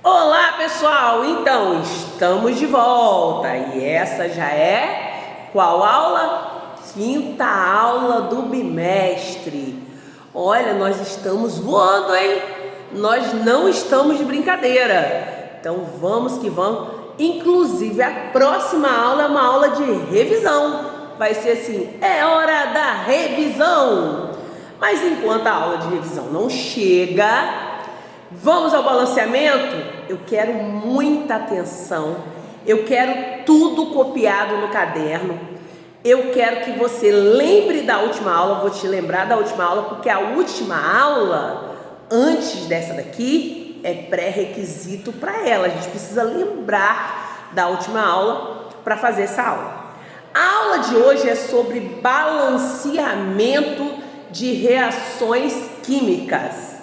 Olá pessoal, então estamos de volta e essa já é qual aula? Quinta aula do bimestre. Olha, nós estamos voando, hein? Nós não estamos de brincadeira. Então vamos que vamos. Inclusive a próxima aula é uma aula de revisão. Vai ser assim, é hora da revisão. Mas enquanto a aula de revisão não chega, vamos ao balanceamento? Eu quero muita atenção, eu quero tudo copiado no caderno, eu quero que você lembre da última aula, vou te lembrar da última aula, porque a última aula, antes dessa daqui, é pré-requisito para ela, a gente precisa lembrar da última aula para fazer essa aula. A aula de hoje é sobre balanceamento de reações químicas,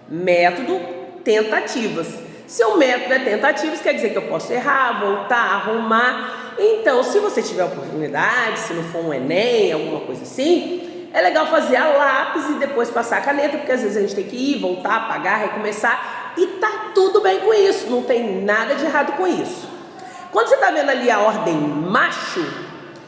método tentativas. Se o método é tentativas, quer dizer que eu posso errar, voltar, arrumar. Então, se você tiver oportunidade, se não for um Enem, alguma coisa assim, é legal fazer a lápis e depois passar a caneta, porque às vezes a gente tem que ir, voltar, apagar, recomeçar, e tá tudo bem com isso, não tem nada de errado com isso. Quando você tá vendo ali a ordem macho,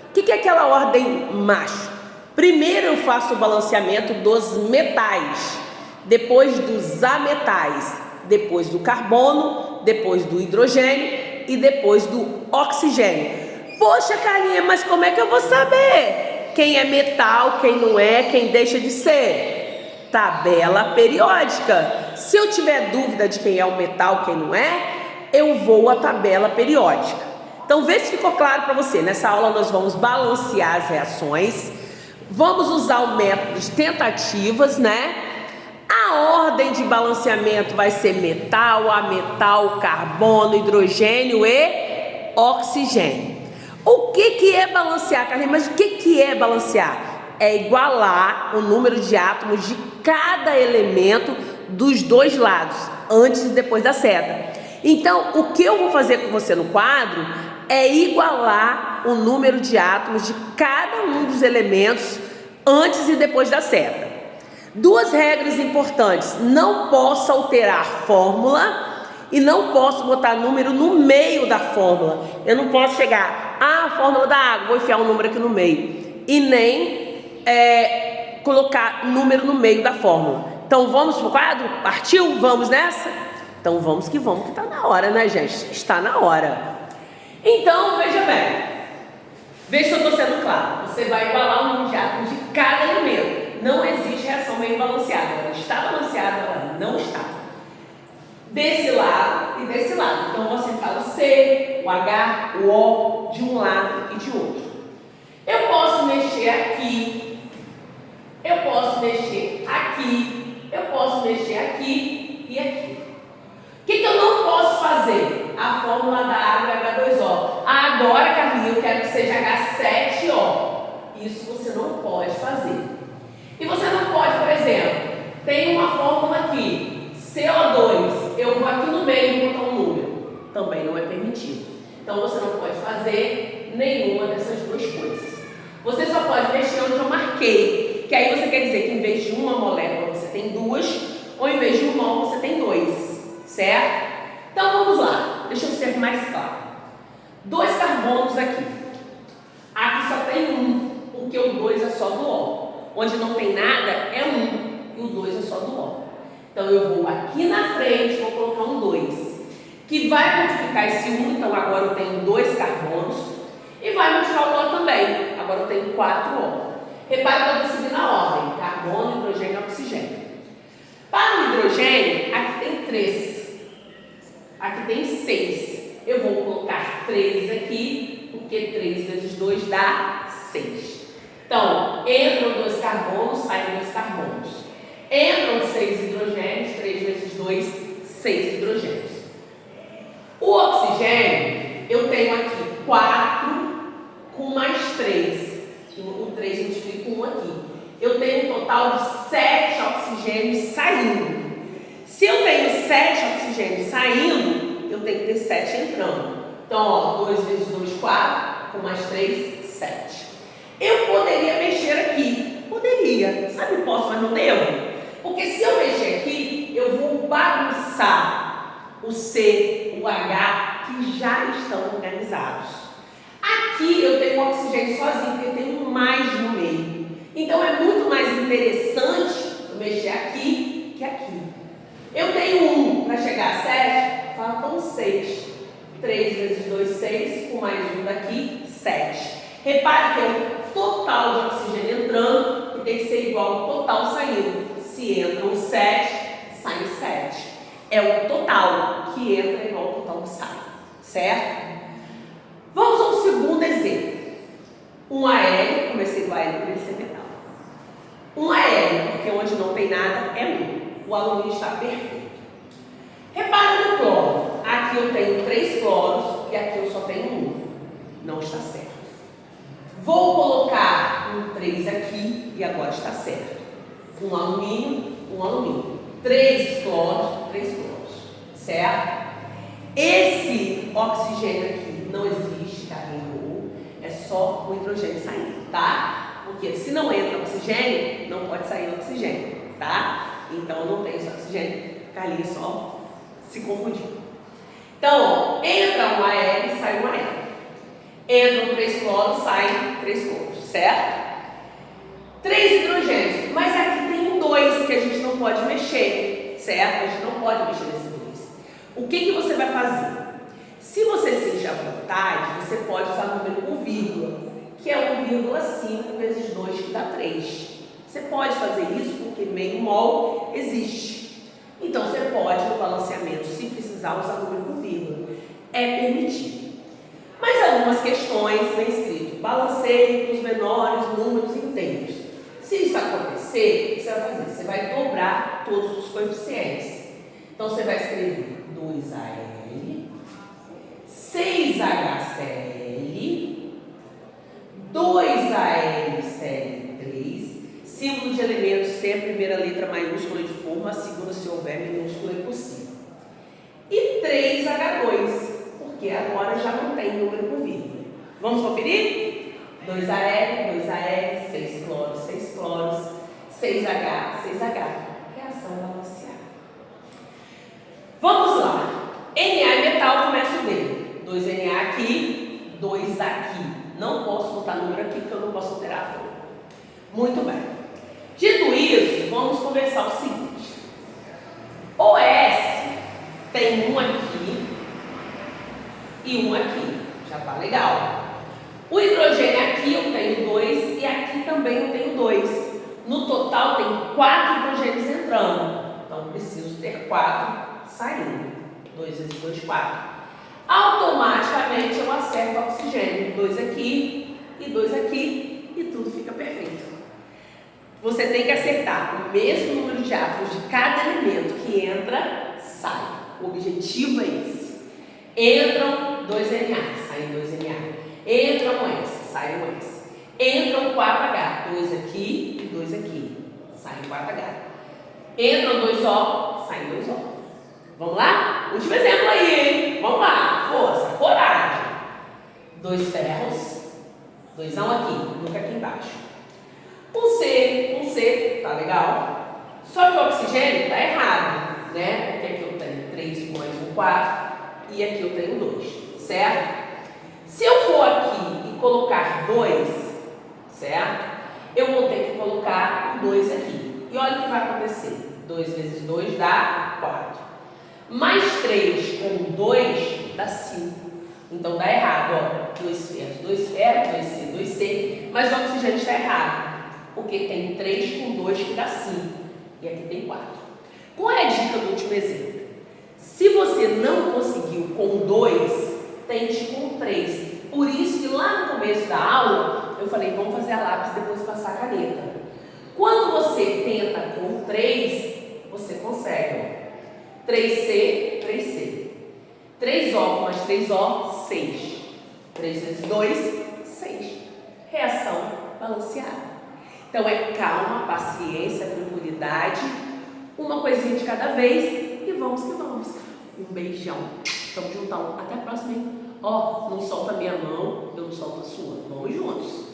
o que é aquela ordem macho? Primeiro eu faço o balanceamento dos metais, depois dos ametais, depois do carbono, depois do hidrogênio e depois do oxigênio. Poxa, Carlinha, mas como é que eu vou saber quem é metal, quem não é, quem deixa de ser? Tabela periódica. Se eu tiver dúvida de quem é o metal, quem não é, eu vou à tabela periódica. Então vê se ficou claro para você. Nessa aula nós vamos balancear as reações, vamos usar o método de tentativas, né? A ordem de balanceamento vai ser metal, ametal, carbono, hidrogênio e oxigênio. O que é balancear, Carlinhos? Mas o que é balancear? É igualar o número de átomos de cada elemento dos dois lados, antes e depois da seta. Então, o que eu vou fazer com você no quadro é igualar o número de átomos de cada um dos elementos antes e depois da seta. Duas regras importantes: não posso alterar a fórmula e não posso botar número no meio da fórmula. Eu não posso chegar, a fórmula da água, vou enfiar um número aqui no meio, e nem colocar número no meio da fórmula. Então vamos pro quadro? Partiu? Vamos nessa? Então vamos que tá na hora, né, gente? Está na hora. Então, veja bem, veja se eu estou sendo claro. Você vai igualar o número de átomos de cada elemento. Não existe reação meio balanceada. Ela está balanceada, ela não está. Desse lado e desse lado. Então, você fala o C, o H, o O, de um lado e de outro. Eu posso mexer aqui, eu posso mexer aqui, eu posso mexer aqui e aqui. O que eu não posso fazer? A fórmula da água é H2O. Agora, Carlinha, eu quero que seja H7O. Isso você não pode fazer. E você não pode, por exemplo, tem uma fórmula aqui, CO2, eu vou aqui no meio e botar um número. Também não é permitido. Então você não pode fazer nenhuma dessas duas coisas. Você só pode mexer onde eu marquei, que aí você quer dizer que em vez de uma molécula você tem duas, ou em vez de um mol você tem dois, certo? Então vamos lá, deixa eu ser mais claro. Dois carbonos aqui. Aqui só tem um, porque o 2 é só do O. Onde não tem nada é 1 e o 2 é só do O. Então eu vou aqui na frente, vou colocar um 2, que vai multiplicar esse 1, então agora eu tenho 2 carbonos, e vai multiplicar o O também, agora eu tenho 4 O. Repare que eu vou seguir na ordem: carbono, hidrogênio e oxigênio. Para o hidrogênio, aqui tem 3, aqui tem 6. Eu vou colocar 3 aqui, porque 3 vezes 2 dá 6. Então, entram 2 carbonos, saem 2 carbonos. Entram 6 hidrogênios, 3 vezes 2, 6 hidrogênios. O oxigênio, eu tenho aqui 4 com mais 3. O 3 multiplica com 1 aqui. Eu tenho um total de 7 oxigênios saindo. Se eu tenho 7 oxigênios saindo, eu tenho que ter 7 entrando. Então, ó, 2 vezes 2, 4, com mais 3, 7. Eu poderia mexer aqui, poderia, sabe, posso, mas não devo, porque se eu mexer aqui, eu vou bagunçar o C, o H, que já estão organizados. Aqui eu tenho o oxigênio sozinho, porque tem um mais no meio. Então é muito mais interessante eu mexer aqui que aqui. Eu tenho 1 para chegar a 7, faltam 6. 3 vezes 2, 6, com mais 1 daqui, 7. Repare que é o total de oxigênio entrando, que tem que ser igual ao total saindo. Se entram 7, saem 7. É o total que entra igual ao total que sai, certo? Vamos ao segundo exemplo. Um AL, comecei do AL por ele ser metal. Um AL, porque onde não tem nada é 1. O alumínio está perfeito. Repara no cloro. Aqui eu tenho 3 cloros e aqui eu só tenho 1. Não está certo. Vou colocar um 3 aqui e agora está certo. Um alumínio, 3 cloros, 3 cloros. Certo? Esse oxigênio aqui não existe, carregou. É só o hidrogênio saindo, tá? Porque se não entra oxigênio, não pode sair oxigênio, tá? Então não tem esse oxigênio. Carlinhos só se confundiu. Então, entra um AL e sai um AL. Entram 3 cloros, saem 3 cloros, certo? 3 hidrogênios, mas aqui tem um 2 que a gente não pode mexer, certo? A gente não pode mexer nesse 2. O que você vai fazer? Se você sentir à vontade, você pode usar o número com vírgula, que é 1,5 vezes 2, que dá 3. Você pode fazer isso porque meio mol existe. Então, você pode, no balanceamento, se precisar, usar o número com vírgula. É permitido. Mas algumas questões vem escrito: balanceie os menores números inteiros. Se isso acontecer, o que você vai fazer? Você vai dobrar todos os coeficientes. Então, você vai escrever 2AL, 6HCl, 2AlCl3, símbolo de elemento se a primeira letra maiúscula de forma, a segunda, se houver minúscula, é possível. E 3H2, porque agora já não tem número com vírgula. Vamos conferir? 2AL, 6 cloros, 6 cloros, 6H, 6H. Reação balanceada. Vamos lá. Na é metal, começa o D. 2Na aqui, 2 aqui. Não posso botar número aqui porque eu não posso alterar a forma. Muito bem. Dito isso, vamos conversar o seguinte. O S tem um aqui e um aqui. Já tá legal. O hidrogênio aqui eu tenho 2 e aqui também eu tenho 2. No total tem 4 hidrogênios entrando. Então preciso ter 4 saindo. 2 vezes 2, 4. Automaticamente eu acerto o oxigênio. 2 aqui e 2 aqui e tudo fica perfeito. Você tem que acertar o mesmo número de átomos de cada elemento que entra, sai. O objetivo é esse. Entram 2Na, saem 2Na. Entram um S, sai um S. Entram 4H, 2 aqui e 2 aqui, saem 4H. Entram 2O, saem 2O. Vamos lá? Último exemplo aí, hein? Vamos lá, força, coragem. 2 ferros, 2ão aqui, nunca aqui embaixo. Um C, tá legal? Só que o oxigênio tá errado, né? Porque aqui eu tenho 3 com mais um 4 e aqui eu tenho 2, certo? Se eu for aqui e colocar 2, certo? Eu vou ter que colocar um 2 aqui. E olha o que vai acontecer. 2 vezes 2 dá 4. Mais 3 com 2 dá 5. Então dá errado, ó. 2 ferros, 2C, 2C. Mas o oxigênio está errado. Porque tem 3 com 2 que dá 5. E aqui tem 4. Qual é a dica do último exemplo? Se você não conseguiu com 2, tente com 3. Por isso que lá no começo da aula, eu falei, vamos fazer a lápis e depois passar a caneta. Quando você tenta com 3, você consegue, ó. 3C, 3C. 3O mais 3O, 6. 3 vezes 2, 6. Reação balanceada. Então é calma, paciência, tranquilidade, uma coisinha de cada vez e vamos que vamos. Um beijão. Tamo juntão. Até a próxima, hein? Ó, não solta a minha mão, eu não solto a sua. Vamos juntos.